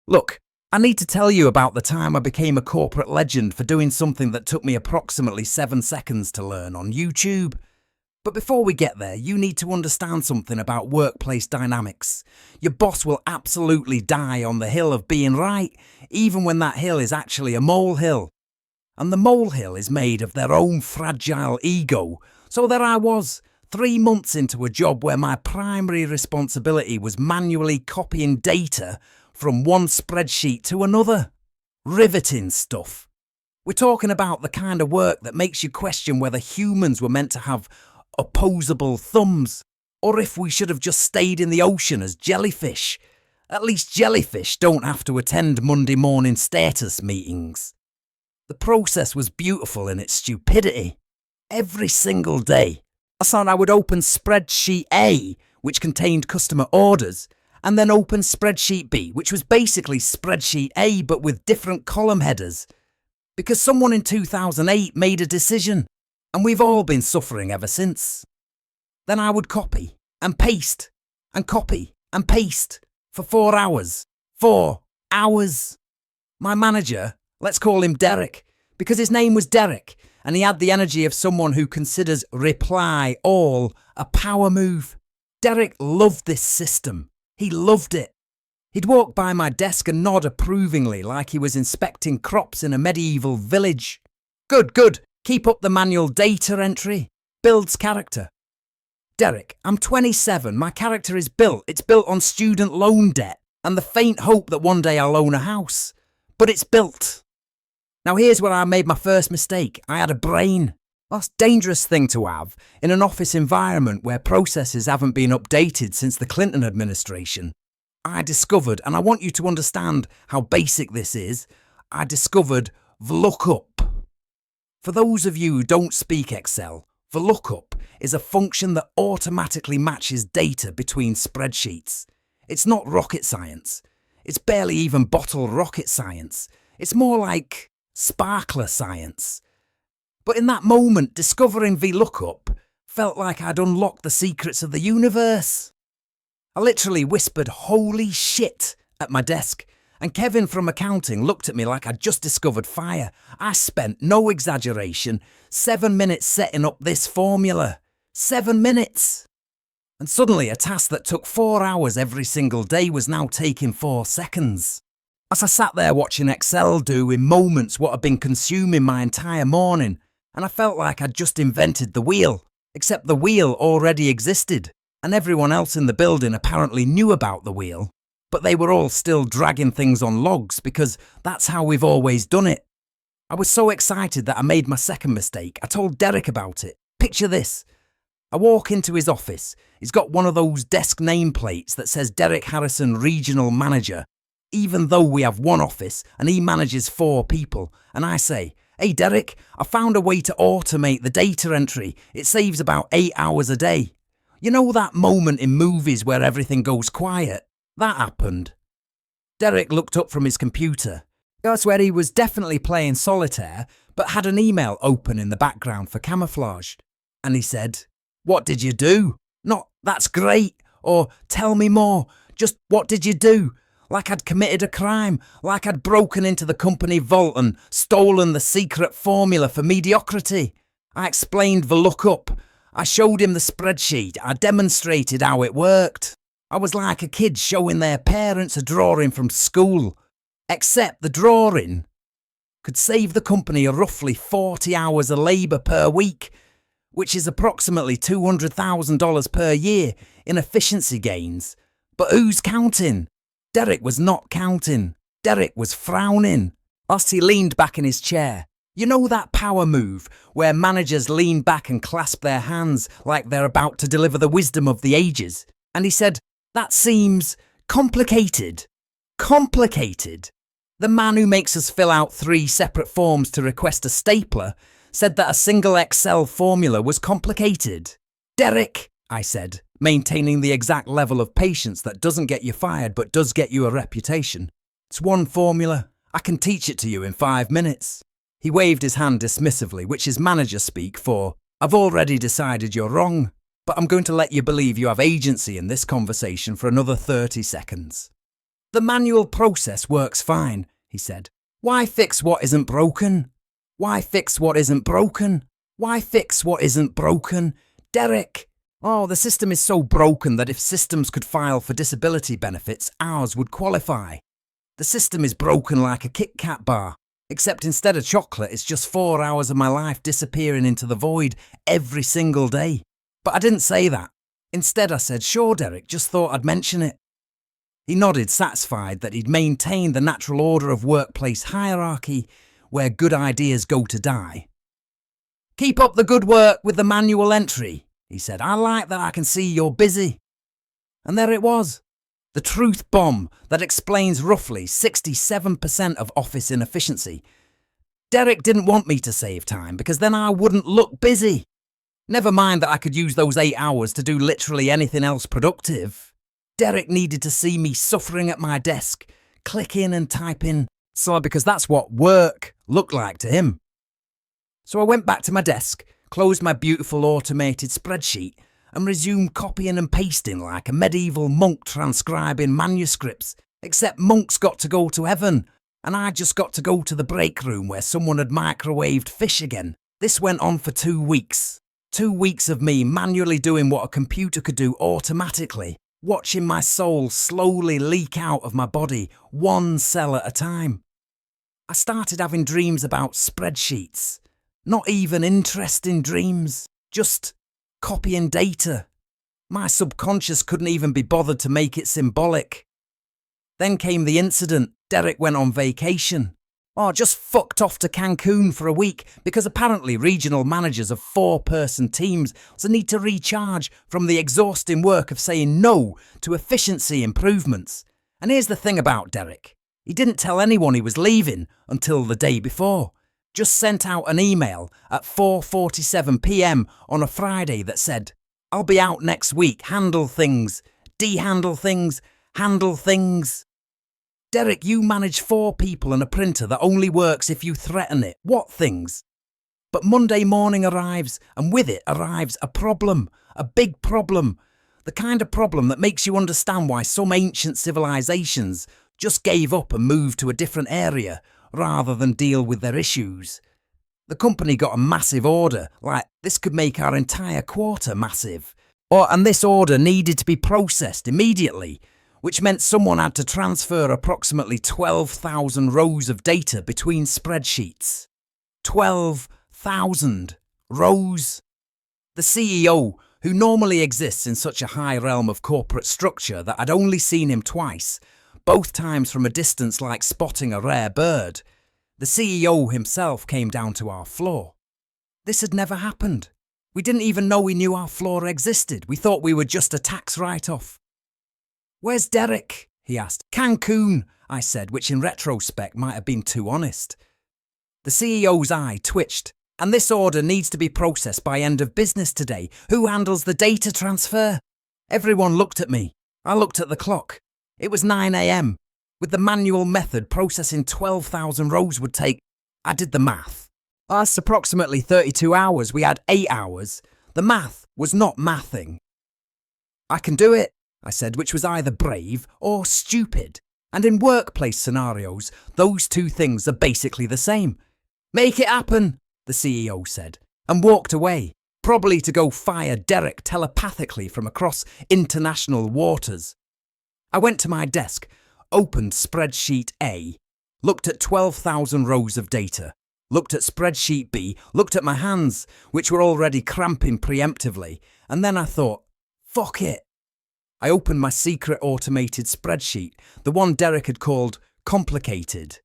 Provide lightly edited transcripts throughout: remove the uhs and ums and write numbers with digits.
Look, I need to tell you about the time I became a corporate legend for doing something that took me approximately 7 seconds to learn on YouTube. But before we get there, you need to understand something about workplace dynamics. Your boss will absolutely die on the hill of being right, even when that hill is actually a molehill. And the molehill is made of their own fragile ego. So there I was, 3 months into a job where my primary responsibility was manually copying data from one spreadsheet to another. Riveting stuff. We're talking about the kind of work that makes you question whether humans were meant to have opposable thumbs, or if we should have just stayed in the ocean as jellyfish. At least jellyfish don't have to attend Monday morning status meetings. The process was beautiful in its stupidity. Every single day, I thought I would open Spreadsheet A, which contained customer orders, and then open Spreadsheet B, which was basically Spreadsheet A but with different column headers. Because someone in 2008 made a decision, and we've all been suffering ever since. Then I would copy and paste and copy and paste for 4 hours. 4 hours. My manager, let's call him Derek, because his name was Derek, and he had the energy of someone who considers reply all a power move. Derek loved this system. He loved it. He'd walk by my desk and nod approvingly like he was inspecting crops in a medieval village. Good, good. Keep up the manual data entry. Builds character. Derek, I'm 27. My character is built. It's built on student loan debt and the faint hope that one day I'll own a house. But it's built. Now here's where I made my first mistake. I had a brain. That's a dangerous thing to have in an office environment where processes haven't been updated since the Clinton administration. I discovered, and I want you to understand how basic this is, I discovered VLOOKUP. For those of you who don't speak Excel, VLOOKUP is a function that automatically matches data between spreadsheets. It's not rocket science. It's barely even bottle rocket science. It's more like sparkler science. But in that moment, discovering VLOOKUP felt like I'd unlocked the secrets of the universe. I literally whispered, "Holy shit," at my desk, and Kevin from accounting looked at me like I'd just discovered fire. I spent, no exaggeration, 7 minutes setting up this formula. 7 minutes! And suddenly a task that took 4 hours every single day was now taking 4 seconds. As I sat there watching Excel do in moments what had been consuming my entire morning, and I felt like I'd just invented the wheel, except the wheel already existed, and everyone else in the building apparently knew about the wheel. But they were all still dragging things on logs because that's how we've always done it. I was so excited that I made my second mistake. I told Derek about it. Picture this. I walk into his office. He's got one of those desk nameplates that says Derek Harrison Regional Manager, even though we have one office and he manages 4 people. And I say, "Hey Derek, I found a way to automate the data entry. It saves about 8 hours a day." You know that moment in movies where everything goes quiet? That happened. Derek looked up from his computer. That's where he was definitely playing solitaire, but had an email open in the background for camouflage. And he said, "What did you do?" Not, "That's great," or "Tell me more." Just, "What did you do?" Like I'd committed a crime, like I'd broken into the company vault and stolen the secret formula for mediocrity. I explained VLOOKUP. I showed him the spreadsheet. I demonstrated how it worked. I was like a kid showing their parents a drawing from school. Except the drawing could save the company roughly 40 hours of labour per week, which is approximately $200,000 per year in efficiency gains. But who's counting? Derek was not counting. Derek was frowning. As he leaned back in his chair. You know that power move where managers lean back and clasp their hands like they're about to deliver the wisdom of the ages? And he said, "That seems complicated." Complicated? The man who makes us fill out 3 separate forms to request a stapler said that a single Excel formula was complicated. "Derek," I said, maintaining the exact level of patience that doesn't get you fired but does get you a reputation. "It's one formula. I can teach it to you in 5 minutes. He waved his hand dismissively, which is manager speak for, "I've already decided you're wrong, but I'm going to let you believe you have agency in this conversation for another 30 seconds. The manual process works fine, he said. Why fix what isn't broken? Why fix what isn't broken? Why fix what isn't broken? Derek! Oh, the system is so broken that if systems could file for disability benefits, ours would qualify. The system is broken like a Kit Kat bar, except instead of chocolate, it's just 4 hours of my life disappearing into the void every single day. But I didn't say that. Instead, I said, sure, Derek, just thought I'd mention it. He nodded, satisfied that he'd maintained the natural order of workplace hierarchy where good ideas go to die. Keep up the good work with the manual entry, he said. I like that I can see you're busy. And there it was. The truth bomb that explains roughly 67% of office inefficiency. Derek didn't want me to save time because then I wouldn't look busy. Never mind that I could use those 8 hours to do literally anything else productive. Derek needed to see me suffering at my desk, clicking and typing, because that's what work looked like to him. So I went back to my desk, closed my beautiful automated spreadsheet, and resumed copying and pasting like a medieval monk transcribing manuscripts, except monks got to go to heaven, and I just got to go to the break room where someone had microwaved fish again. This went on for 2 weeks. 2 weeks of me manually doing what a computer could do automatically, watching my soul slowly leak out of my body, one cell at a time. I started having dreams about spreadsheets. Not even interesting dreams, just copying data. My subconscious couldn't even be bothered to make it symbolic. Then came the incident. Derek went on vacation. Just fucked off to Cancun for a week because apparently regional managers of 4-person teams need to recharge from the exhausting work of saying no to efficiency improvements. And here's the thing about Derek. He didn't tell anyone he was leaving until the day before. Just sent out an email at 4:47 p.m. on a Friday that said, I'll be out next week, handle things, de-handle things, handle things. Derek, you manage 4 people and a printer that only works if you threaten it. What things? But Monday morning arrives, and with it arrives a problem, a big problem. The kind of problem that makes you understand why some ancient civilizations just gave up and moved to a different area rather than deal with their issues. The company got a massive order, like this could make our entire quarter massive. And this order needed to be processed immediately, which meant someone had to transfer approximately 12,000 rows of data between spreadsheets. 12,000 rows. The CEO, who normally exists in such a high realm of corporate structure that I'd only seen him twice, both times from a distance like spotting a rare bird, the CEO himself came down to our floor. This had never happened. We didn't even know we knew our floor existed. We thought we were just a tax write-off. Where's Derek? He asked. Cancun, I said, which in retrospect might have been too honest. The CEO's eye twitched. And this order needs to be processed by end of business today. Who handles the data transfer? Everyone looked at me. I looked at the clock. It was 9 a.m. With the manual method, processing 12,000 rows would take... I did the math. That's approximately 32 hours. We had 8 hours. The math was not mathing. I can do it, I said, which was either brave or stupid. And in workplace scenarios, those two things are basically the same. Make it happen, the CEO said, and walked away, probably to go fire Derek telepathically from across international waters. I went to my desk, opened Spreadsheet A, looked at 12,000 rows of data, looked at Spreadsheet B, looked at my hands, which were already cramping preemptively, and then I thought, fuck it. I opened my secret automated spreadsheet, the one Derek had called complicated.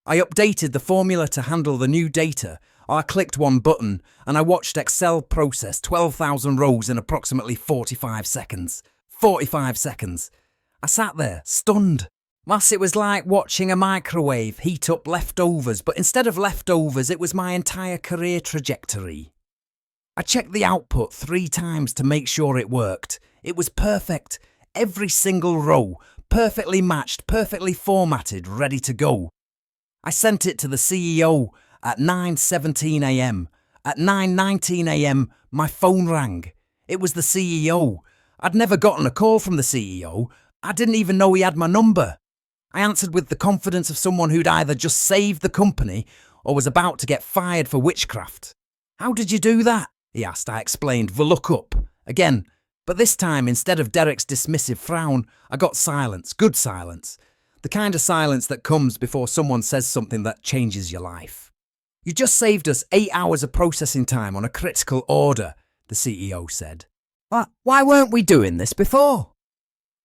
I updated the formula to handle the new data. I clicked one button and I watched Excel process 12,000 rows in approximately 45 seconds. 45 seconds. I sat there, stunned. It was like watching a microwave heat up leftovers, but instead of leftovers, it was my entire career trajectory. I checked the output 3 times to make sure it worked. It was perfect. Every single row, perfectly matched, perfectly formatted, ready to go. I sent it to the CEO at 9:17 a.m. At 9:19 a.m, my phone rang. It was the CEO. I'd never gotten a call from the CEO. I didn't even know he had my number. I answered with the confidence of someone who'd either just saved the company or was about to get fired for witchcraft. "How did you do that?" he asked. I explained VLOOKUP again, but this time instead of Derek's dismissive frown, I got silence, good silence. The kind of silence that comes before someone says something that changes your life. "You just saved us 8 hours of processing time on a critical order," the CEO said. "Why weren't we doing this before?"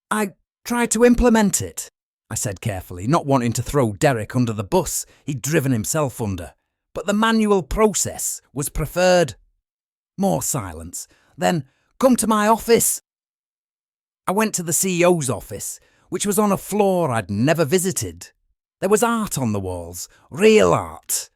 "I tried to implement it," I said carefully, not wanting to throw Derek under the bus he'd driven himself under. "But the manual process was preferred." More silence. Then, "Come to my office." I went to the CEO's office, which was on a floor I'd never visited. There was art on the walls, real art.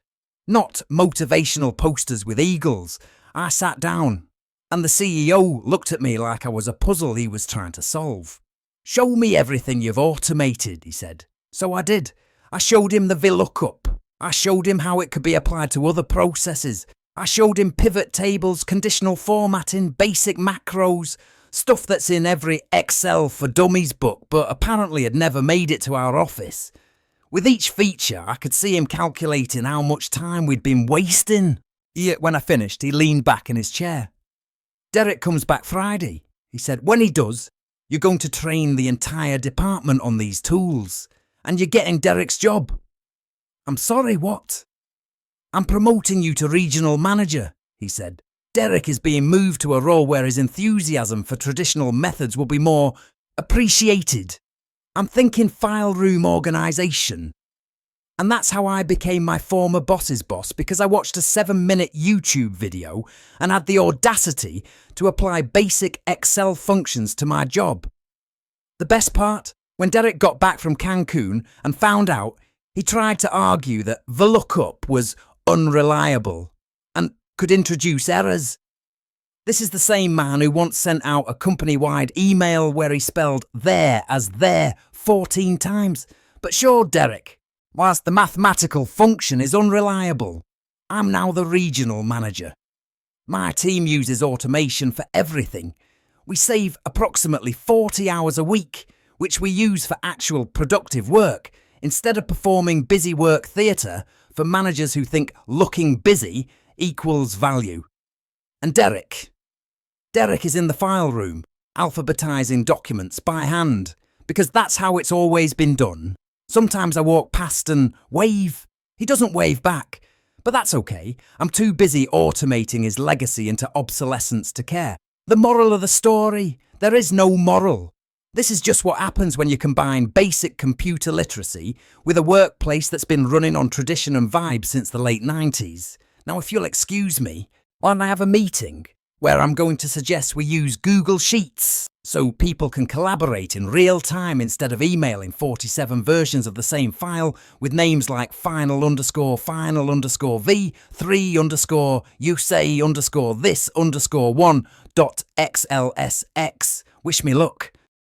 Not motivational posters with eagles. I sat down, and the CEO looked at me like I was a puzzle he was trying to solve. "Show me everything you've automated," he said. So I did. I showed him the VLOOKUP. I showed him how it could be applied to other processes. I showed him pivot tables, conditional formatting, basic macros, stuff that's in every Excel for Dummies book, but apparently had never made it to our office. With each feature, I could see him calculating how much time we'd been wasting. Yet when I finished, he leaned back in his chair. "Derek comes back Friday," he said. "When he does, you're going to train the entire department on these tools, and you're getting Derek's job." "I'm sorry, what?" "I'm promoting you to regional manager," he said. "Derek is being moved to a role where his enthusiasm for traditional methods will be more appreciated. I'm thinking file room organisation." And that's how I became my former boss's boss, because I watched a 7-minute YouTube video and had the audacity to apply basic Excel functions to my job. The best part? When Derek got back from Cancun and found out, he tried to argue that VLOOKUP was unreliable and could introduce errors. This is the same man who once sent out a company-wide email where he spelled there as there 14 times. But sure, Derek, whilst the mathematical function is unreliable, I'm now the regional manager. My team uses automation for everything. We save approximately 40 hours a week, which we use for actual productive work, instead of performing busy work theatre for managers who think looking busy equals value. And Derek is in the file room, alphabetizing documents by hand, because that's how it's always been done. Sometimes I walk past and wave. He doesn't wave back, but that's okay. I'm too busy automating his legacy into obsolescence to care. The moral of the story? There is no moral. This is just what happens when you combine basic computer literacy with a workplace that's been running on tradition and vibe since the late 90s. Now, if you'll excuse me, why don't I have a meeting where I'm going to suggest we use Google Sheets so people can collaborate in real time instead of emailing 47 versions of the same file with names like final_V, 3_you say_this_1.xlsx. Wish me luck.